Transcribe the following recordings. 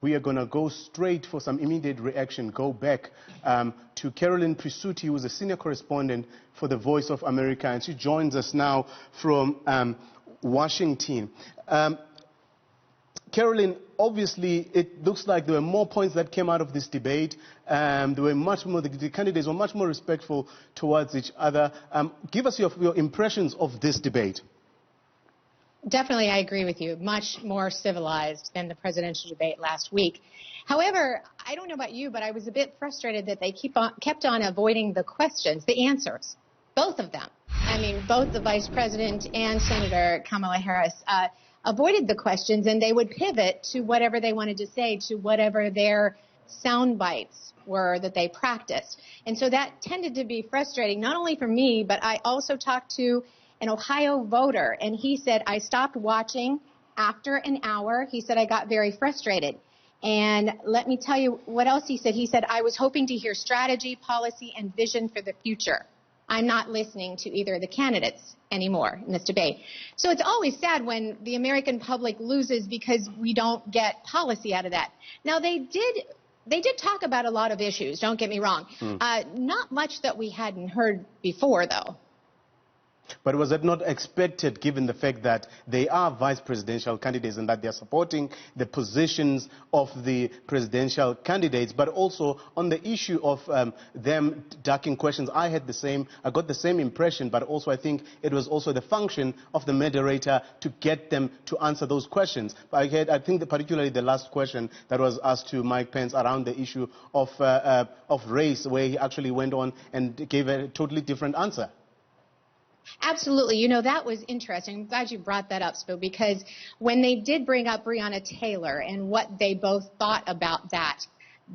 We are going to go straight for some immediate reaction, go back to Carolyn Presutti, who is a senior correspondent for the Voice of America, and she joins us now from Washington. Carolyn, obviously, it looks like there were more points that came out of this debate. There were much more, the candidates were much more respectful towards each other. Give us your impressions of this debate. Definitely, I agree with you. Much more civilized than the presidential debate last week. However, I don't know about you, but I was a bit frustrated that they kept on avoiding the questions, the answers, both of them. I mean, both the vice president and Senator Kamala Harris avoided the questions, and they would pivot to whatever they wanted to say, to whatever their sound bites were that they practiced. And so that tended to be frustrating, not only for me, but I also talked to an Ohio voter, and he said, I stopped watching after an hour. He said, I got very frustrated. And let me tell you what else he said. He said, I was hoping to hear strategy, policy, and vision for the future. I'm not listening to either of the candidates anymore in this debate. So it's always sad when the American public loses because we don't get policy out of that. Now, they did talk about a lot of issues, don't get me wrong. Not much that we hadn't heard before, though. But was it not expected, given the fact that they are vice presidential candidates and that they are supporting the positions of the presidential candidates, but also on the issue of them ducking questions? I got the same impression, but also I think it was also the function of the moderator to get them to answer those questions. I think particularly the last question that was asked to Mike Pence around the issue of race, where he actually went on and gave a totally different answer. Absolutely. You know, that was interesting. I'm glad you brought that up, Spo, because when they did bring up Breonna Taylor and what they both thought about that,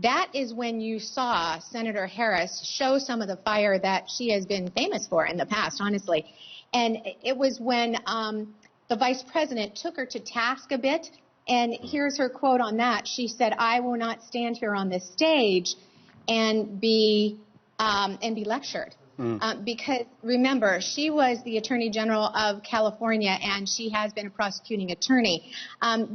that is when you saw Senator Harris show some of the fire that she has been famous for in the past, honestly. And it was when the vice president took her to task a bit. And here's her quote on that. She said, I will not stand here on this stage and be lectured. Because, remember, she was the Attorney General of California, and she has been a prosecuting attorney.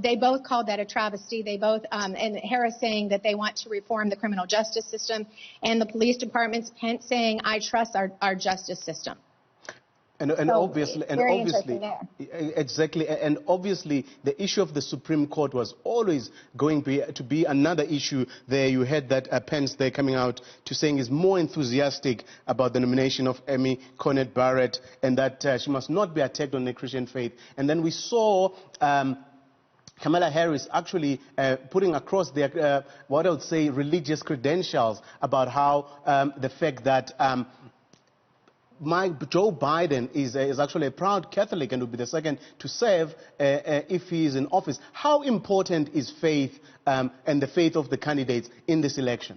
They both called that a travesty. They both, and Harris saying that they want to reform the criminal justice system, and the police department's Pence saying, I trust our justice system. And obviously, exactly, and obviously, the issue of the Supreme Court was always going to be another issue. There, you had that Pence there coming out to saying he's more enthusiastic about the nomination of Amy Coney Barrett, and that she must not be attacked on the Christian faith. And then we saw Kamala Harris actually putting across their what I would say religious credentials about how the fact that Joe Biden is actually a proud Catholic and will be the second to serve if he is in office. How important is faith and the faith of the candidates in this election?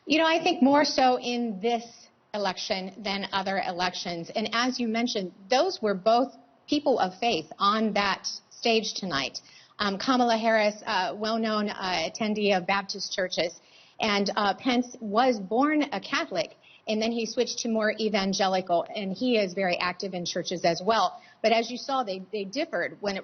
You know, I think more so in this election than other elections. And as you mentioned, those were both people of faith on that stage tonight. Kamala Harris, well-known attendee of Baptist churches, and Pence was born a Catholic. And then he switched to more evangelical, and he is very active in churches as well. But as you saw, they differed when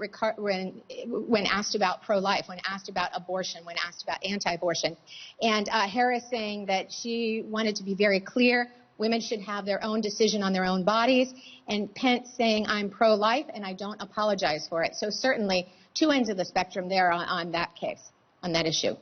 asked about pro-life, when asked about abortion, when asked about anti-abortion. And Harris saying that she wanted to be very clear, women should have their own decision on their own bodies. And Pence saying, I'm pro-life, and I don't apologize for it. So certainly two ends of the spectrum there on that case, on that issue.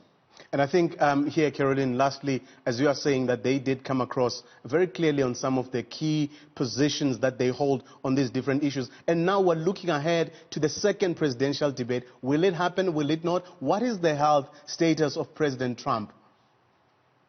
And I think here, Carolyn, lastly, as you are saying that they did come across very clearly on some of the key positions that they hold on these different issues. And now we're looking ahead to the second presidential debate. Will it happen? Will it not? What is the health status of President Trump?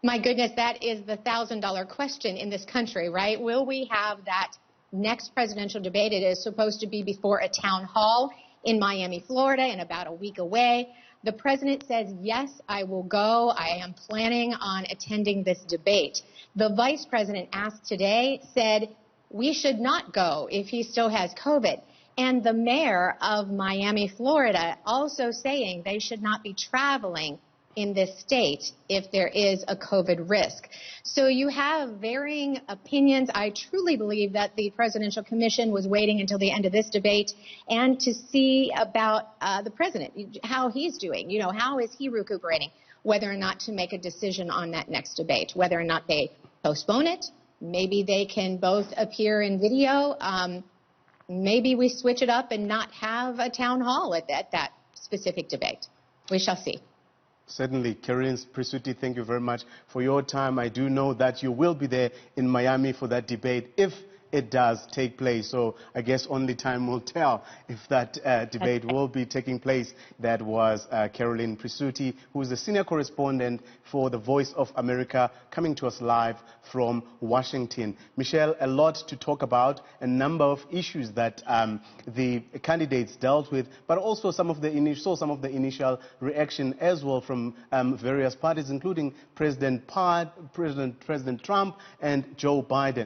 My goodness, that is the $1,000 question in this country, right? Will we have that next presidential debate? It is supposed to be before a town hall in Miami, Florida, in about a week away. The president says, yes, I will go. I am planning on attending this debate. The vice president asked today, said we should not go if he still has COVID. And the mayor of Miami, Florida, also saying they should not be traveling in this state if there is a COVID risk. So you have varying opinions. I truly believe that the Presidential Commission was waiting until the end of this debate and to see about the president, how he's doing. You know, how is he recuperating? Whether or not to make a decision on that next debate, whether or not they postpone it. Maybe they can both appear in video. Maybe we switch it up and not have a town hall at that specific debate. We shall see. Certainly. Carolyn Presutti, thank you very much for your time. I do know that you will be there in Miami for that debate if it does take place. So I guess only time will tell if that debate will be taking place. That was Carolyn Presutti, who is the senior correspondent for the Voice of America, coming to us live from Washington. Michelle, a lot to talk about, a number of issues that the candidates dealt with, but also some of the initial reaction as well from various parties, including President Trump and Joe Biden.